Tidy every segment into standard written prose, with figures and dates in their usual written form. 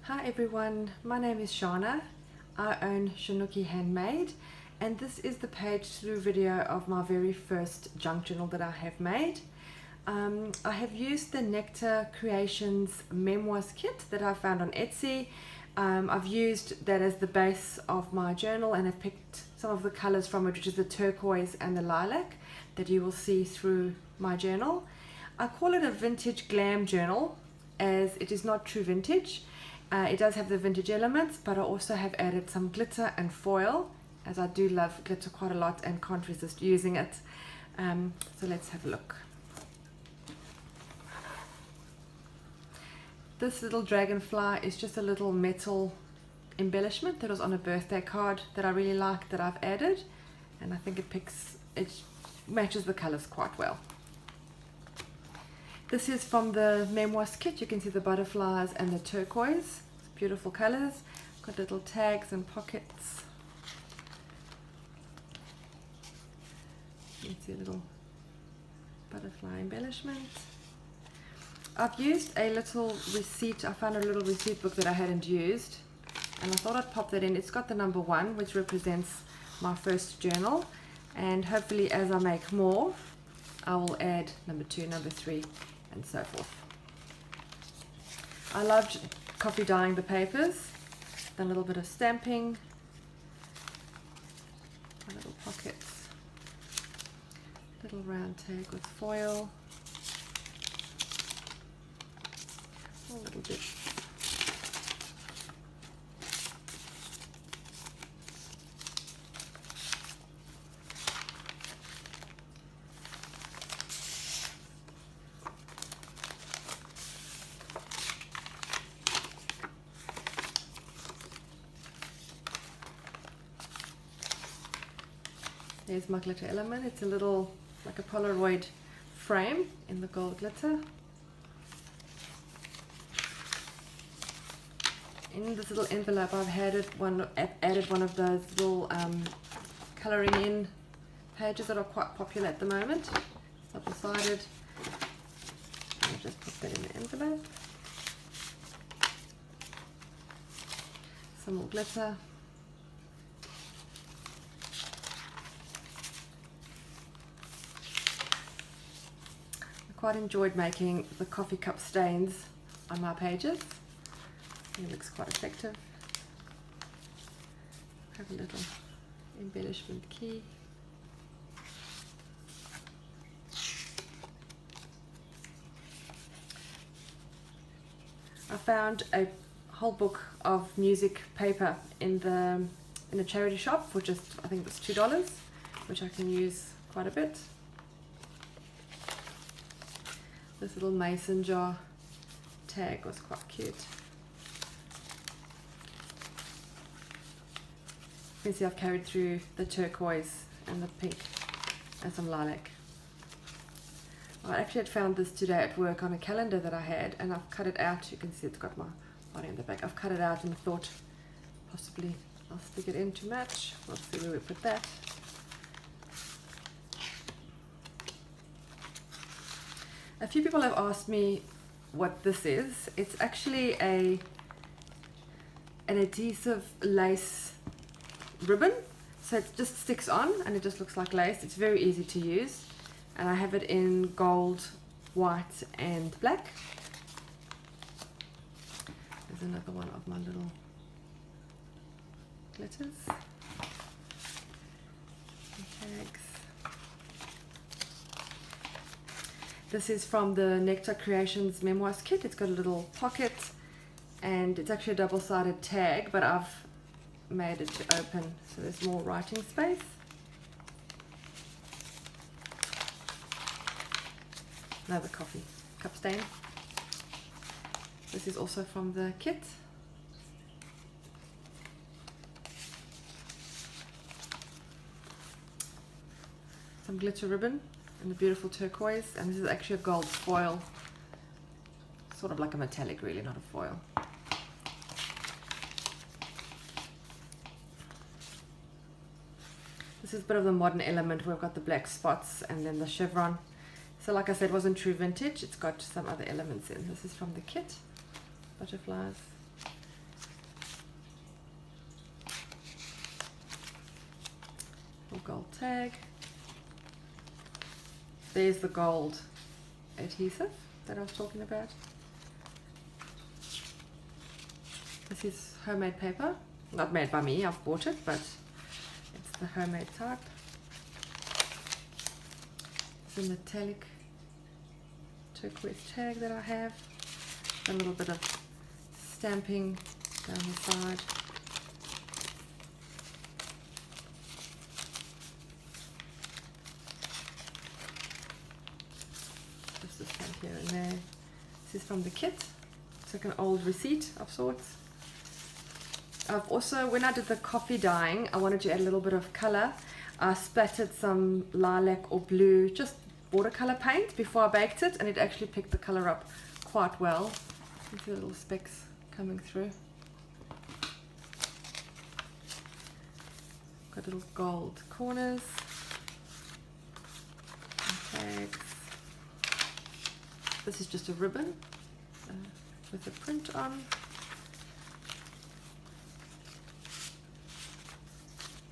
Hi everyone, my name is Shana. I own Shanuki Handmade, and this is the page through video of my very first junk journal that I have made. I have used the Nectar Creations Memoirs kit that I found on Etsy. I've used that as the base of my journal and have picked some of the colors from it, which is the turquoise and the lilac that you will see through my journal. I call it a vintage glam journal as it is not true vintage. It does have the vintage elements, but I also have added some glitter and foil, as I do love glitter quite a lot and can't resist using it. So let's have a look. This little dragonfly is just a little metal embellishment that was on a birthday card that I really like, that I've added, and I think it matches the colors quite well. This is from the Memoirs kit. You can see the butterflies and the turquoise. It's beautiful colors. Got little tags and pockets. You can see a little butterfly embellishment. I've used a little receipt. I found a little receipt book that I hadn't used, and I thought I'd pop that in. It's got the number 1, which represents my first journal, and hopefully as I make more, I will add number 2, number 3, and so forth. I loved coffee dyeing the papers. Done a little bit of stamping. My little pockets. Little round tag with foil. A little bit. There's my glitter element. It's a little, like a Polaroid frame in the gold glitter. In this little envelope, I've added one of those little colouring in pages that are quite popular at the moment. So I've decided I'll just put that in the envelope. Some more glitter. Quite enjoyed making the coffee cup stains on my pages. It looks quite effective. Have a little embellishment key. I found a whole book of music paper in a charity shop for just, I think it was $2, which I can use quite a bit. This little mason jar tag was quite cute. You can see I've carried through the turquoise and the pink and some lilac. I actually had found this today at work on a calendar that I had, and I've cut it out. You can see it's got my body in the back. I've cut it out and thought possibly I'll stick it in to match. We'll see where we put that. A few people have asked me what this is. It's actually an adhesive lace ribbon, so it just sticks on and it just looks like lace. It's very easy to use, and I have it in gold, white and black. There's another one of my little glitters and tags. This is from the Nectar Creations Memoirs kit. It's got a little pocket, and it's actually a double-sided tag, but I've made it to open so there's more writing space. Another coffee cup stain. This is also from the kit. Some glitter ribbon and a beautiful turquoise, and this is actually a gold foil, sort of like a metallic really, not a foil. This is a bit of the modern element. We've got the black spots and then the chevron. So like I said, it wasn't true vintage. It's got some other elements in. This is from the kit. Butterflies. gold tag. There's the gold adhesive that I was talking about. This is homemade paper, not made by me, I've bought it, but it's the homemade type. It's a metallic turquoise tag that I have. A little bit of stamping down the side. Just a stamp here and there. This is from the kit. It's like an old receipt of sorts. I've also, when I did the coffee dyeing, I wanted to add a little bit of color. I splattered some lilac or blue, just watercolor paint before I baked it, and it actually picked the color up quite well. See the little specks coming through. Got little gold corners and tags. This is just a ribbon with a print on.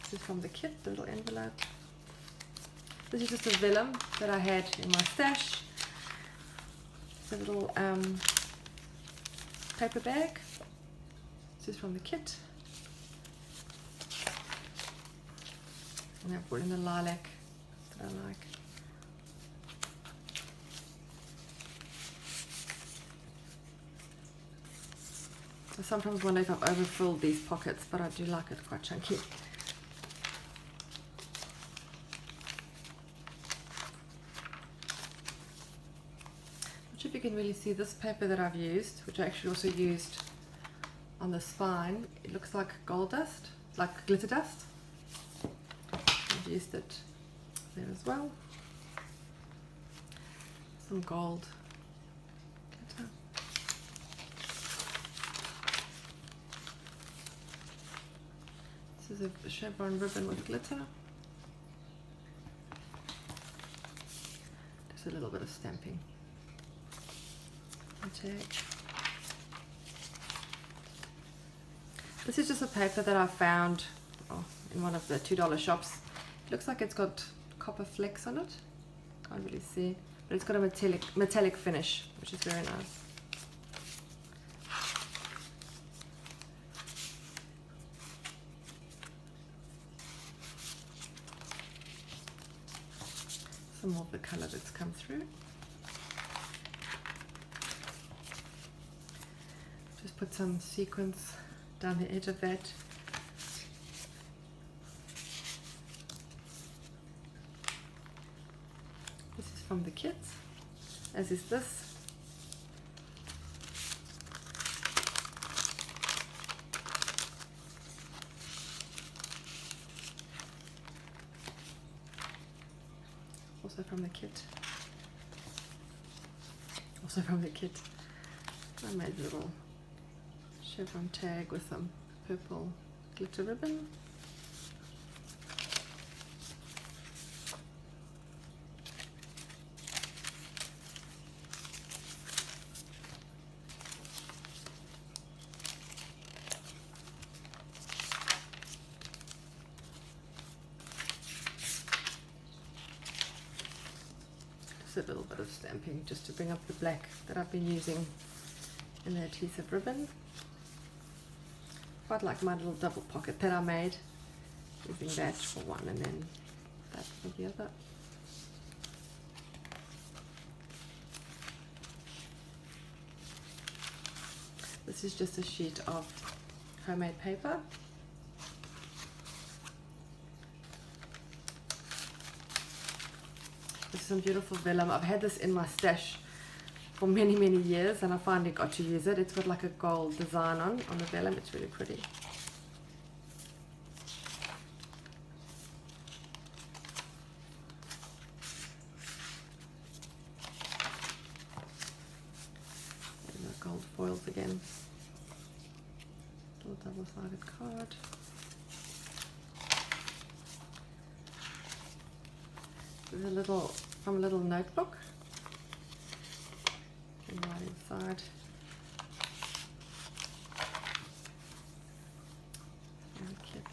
This is from the kit, the little envelope. This is just a vellum that I had in my stash. It's a little paper bag. This is from the kit. And I've put in the lilac that I like. I sometimes wonder if I've overfilled these pockets, but I do like it quite chunky. Not sure if you can really see this paper that I've used, which I actually also used on the spine. It looks like gold dust, like glitter dust. I've used it there as well. Some gold glitter. This is a chevron ribbon with glitter. Just a little bit of stamping. This is just a paper that I found in one of the $2 shops. It looks like it's got copper flecks on it. Can't really see, but it's got a metallic finish, which is very nice. Some more of the color that's come through. Just put some sequins down the edge of that. This is from the kit, as is this. Also from the kit. Also from the kit. I made a little chevron tag with some purple glitter ribbon. Just a little bit of stamping just to bring up the black that I've been using in the adhesive ribbon. Quite like my little double pocket that I made, using that for one and then that for the other. This is just a sheet of homemade paper. This is some beautiful vellum. I've had this in my stash for many years, and I finally got to use it. It's got like a gold design on the vellum. It's really pretty. And the gold foils again. Little double-sided card. There's a little from a little notebook. And right inside. And the kit.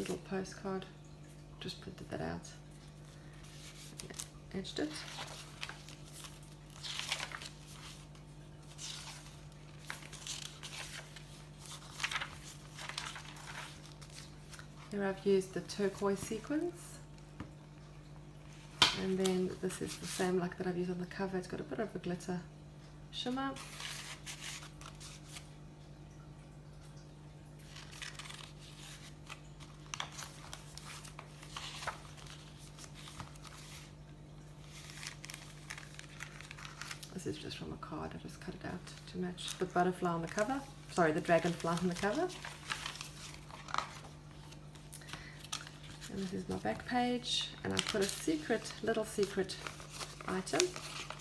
little postcard. Just printed that out. Edged it. Here I've used the turquoise sequins, and then this is the same like that I've used on the cover. It's got a bit of a glitter shimmer. This is just from a card. I just cut it out to match the butterfly on the cover. Sorry, the dragonfly on the cover. And this is my back page, and I put a little secret item,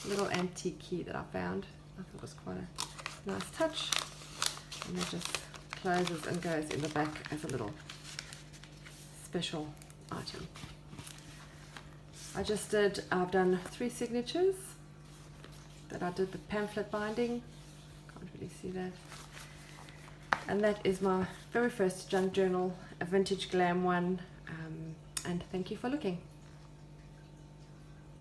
a little antique key that I found. I thought it was quite a nice touch. And it just closes and goes in the back as a little special item. I've done 3 signatures that I did the pamphlet binding. Can't really see that. And that is my very first junk journal, a vintage Glam one. And thank you for looking.